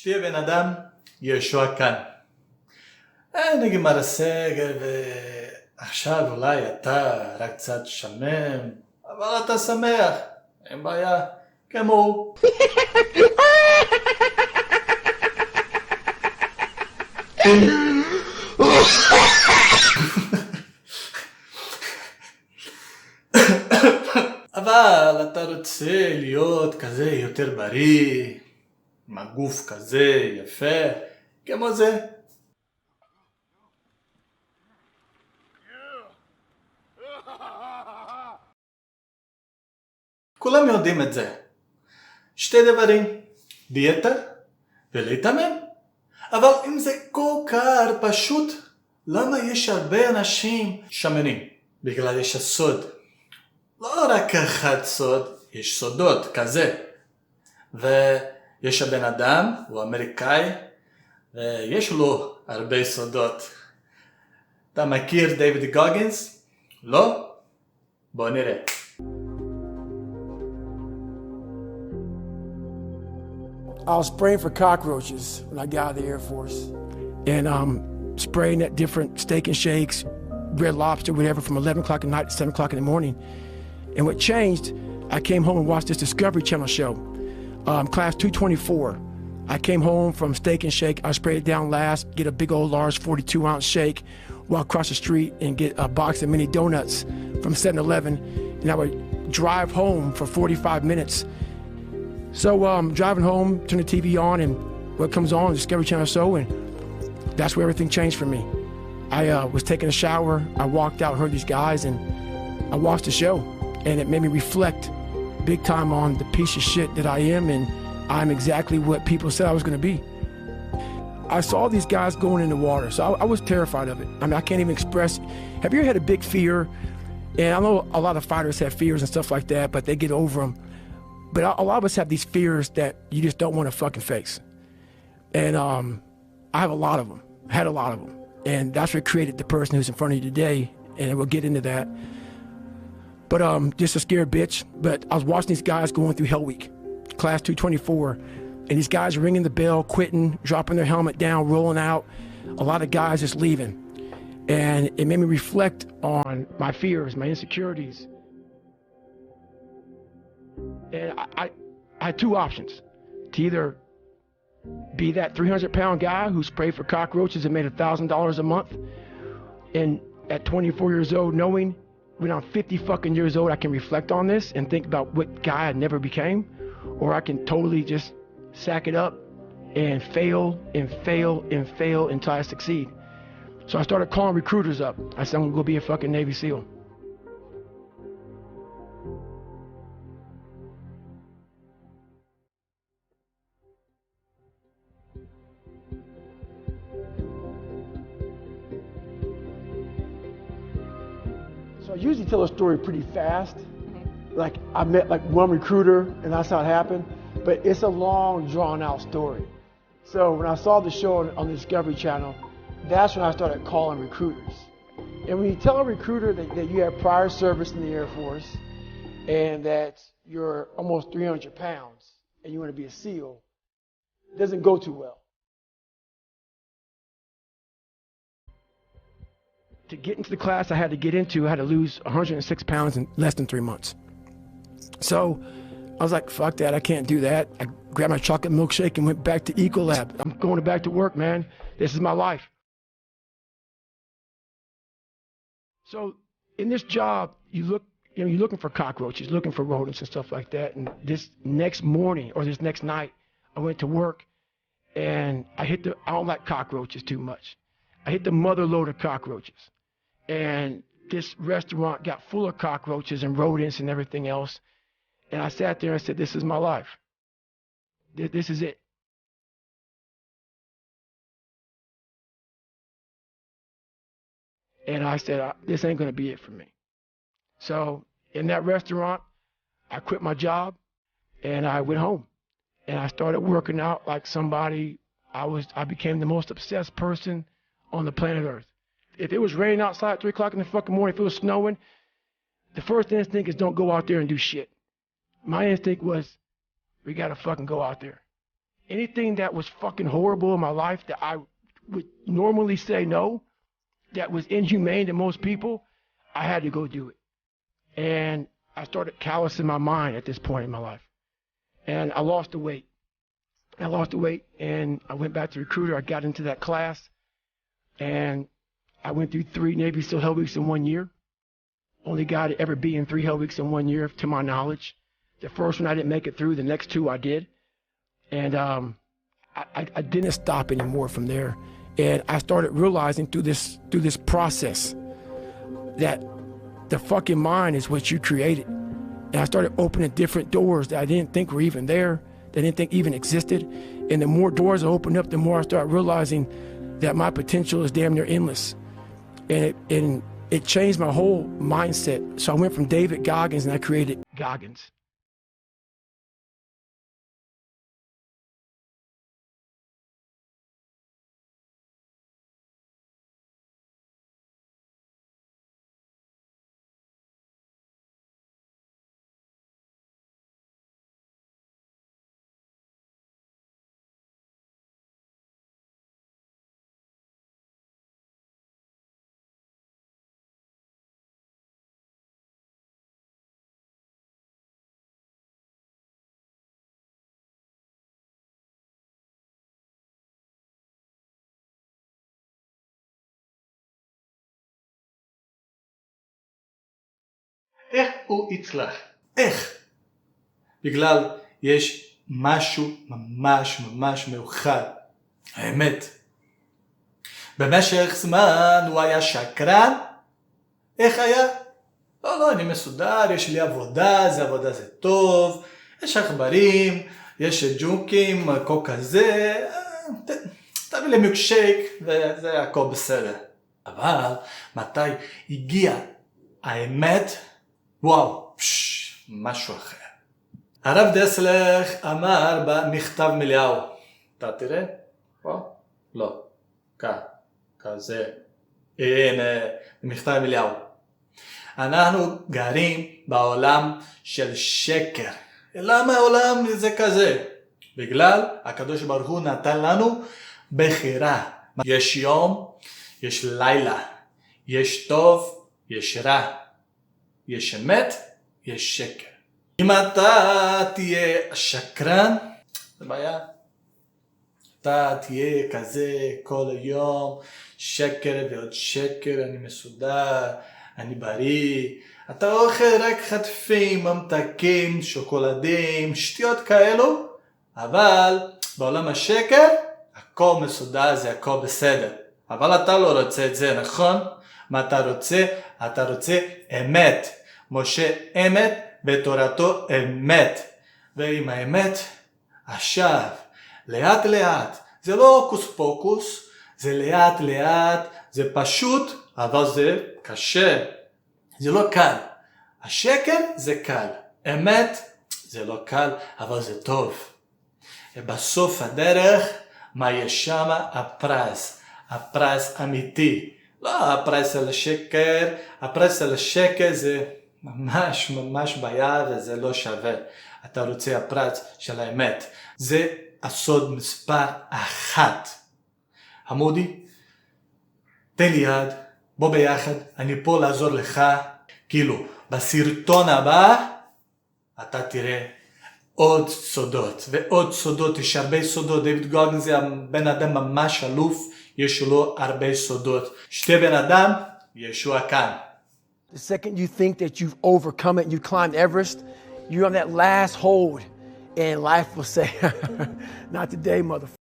שתהיה בן אדם ישוע כאן. נגמר הסגר ועכשיו אולי אתה רק קצת שמן, אבל אתה שמח, אין בעיה, כמו הוא. אבל אתה רוצה להיות כזה יותר בריא, עם הגוף כזה יפה, כמו זה. כולם יודעים את זה. שתי דברים, דיאטה ולהתאמן. אבל אם זה כל כך פשוט, למה יש הרבה אנשים שמנים? בגלל יש הסוד. לא רק אחד סוד, יש סודות כזה. ויש הבן אדם, הוא אמריקאי, ויש לו הרבה סודות. אתה מכיר דיוויד גוגינס? לא? בוא נראה. I was spraying for cockroaches when I got out of the Air Force. And spraying at different steak and shakes, Red Lobster, whatever, from 11 o'clock at night to 7 o'clock in the morning. And what changed, I came home and watched this Discovery Channel show, Class 224. I came home from Steak and Shake. I sprayed it down last, get a big old large 42-ounce shake, walk across the street and get a box of mini donuts from 7-Eleven. And I would drive home for 45 minutes. So I'm driving home, turn the TV on, and what comes on, Discovery Channel show, and that's where everything changed for me. I was taking a shower, I walked out, heard these guys, and I watched the show. And it made me reflect big time on the piece of shit that I am, and I'm exactly what people said I was going to be. I saw these guys going in the water, so I was terrified of it. I mean, I can't even express. Have you ever had a big fear? And I know a lot of fighters have fears and stuff like that, but they get over them. But a lot of us have these fears that you just don't want to fucking face. And I have a lot of them. I had a lot of them. And that's what created the person who's in front of you today, and we'll get into that. But just a scared bitch. But I was watching these guys going through Hell Week, Class 224, and these guys ringing the bell, quitting, dropping their helmet down, rolling out. A lot of guys just leaving. And it made me reflect on my fears, my insecurities. And I had two options. To either be that 300-pound guy who sprayed for cockroaches and made $1,000 a month, and at 24 years old, knowing when I'm 50 fucking years old, I can reflect on this and think about what guy I never became, or I can totally just sack it up and fail and fail and fail until I succeed. So I started calling recruiters up. I said, I'm gonna go be a fucking Navy SEAL. So I usually tell a story pretty fast. Like I met like one recruiter and that's how it happened, but it's a long drawn out story. So when I saw the show on the Discovery Channel, that's when I started calling recruiters. And when you tell a recruiter that you have prior service in the Air Force and that you're almost 300 pounds and you want to be a SEAL, it doesn't go too well. To get into the class I had to get into, I had to lose 106 pounds in less than 3 months. So I was like, fuck that, I can't do that. I grabbed my chocolate milkshake and went back to Ecolab. I'm going back to work, man. This is my life. So in this job, you're looking for cockroaches, looking for rodents and stuff like that. And this next morning or this next night, I went to work and I don't like cockroaches too much. I hit the mother load of cockroaches. And this restaurant got full of cockroaches and rodents and everything else. And I sat there and said, this is my life. This is it. And I said, this ain't going to be it for me. So in that restaurant, I quit my job and I went home. And I started working out like somebody. I became the most obsessed person on the planet Earth. If it was raining outside at 3 o'clock in the fucking morning, if it was snowing, the first instinct is don't go out there and do shit. My instinct was, we gotta fucking go out there. anything that was fucking horrible in my life that I would normally say no, that was inhumane to most people, I had to go do it. And I started callousing my mind at this point in my life. And I lost the weight. And I went back to recruiter. I got into that class. And I went through 3 Navy SEAL Hell Weeks in 1 year. Only guy to ever be in 3 Hell Weeks in 1 year, to my knowledge. The first one I didn't make it through. The next 2 I did. And I didn't stop anymore from there. And I started realizing through this process that the fucking mind is what you created. And I started opening different doors that I didn't think were even there, that I didn't think even existed. And the more doors I opened up, the more I started realizing that my potential is damn near endless. And it changed my whole mindset. So I went from David Goggins and I created Goggins. איך הוא יצלח? איך? בגלל יש משהו ממש מיוחד. האמת. במשך זמן הוא היה שקרן. איך היה? לא, אני מסודר, יש לי עבודה זה טוב. יש עכברים, יש ג'ונקים, הכל כזה. תביא לי מילקשייק וזה הכל בסדר. אבל מתי הגיע האמת? וואו, משהו אחר. הרב דסלך אמר במכתב מליהו. אתה תראה? פה? לא. כזה. הנה, במכתב מליהו. אנחנו גרים בעולם של שקר. למה העולם זה כזה? בגלל הקדוש ברוך הוא נתן לנו בחירה. יש יום, יש לילה. יש טוב, יש רע. יש אמת, יש שקר. אם אתה תהיה שקרן, זה בעיה. אתה תהיה כזה כל היום, שקר ועוד שקר, אני מסודר, אני בריא. אתה אוכל רק חטפים, ממתקים, שוקולדים, שטויות כאלו, אבל בעולם השקר, הכל מסודר, זה הכל בסדר. אבל אתה לא רוצה את זה, נכון? מה אתה רוצה? אתה רוצה אמת. משה אמת בתורתו אמת. ועם האמת, עכשיו, לאט לאט. זה לא קוס פוקוס, זה לאט לאט, זה פשוט, אבל זה קשה. זה לא קל. השקר זה קל. אמת זה לא קל, אבל זה טוב. ובסוף הדרך, מה יש שם? הפרס. הפרס אמיתי. לא הפרס על השקר, הפרס על השקר זה ממש בעיה וזה לא שווה. אתה רוצה הפרס של האמת. זה הסוד מספר 1. עמודי, תן לי יד, בוא ביחד, אני פה לעזור לך. כאילו, בסרטון הבא, אתה תראה עוד סודות ועוד סודות, יש הרבה סודות. דיוויד גוגנס זה בן אדם ממש אלוף. יש לו הרבה סודות. שתי בן אדם, ישוע כאן. The second you think that you've overcome it and you climbed Everest, you're on that last hold and life will say, not today, motherfucker.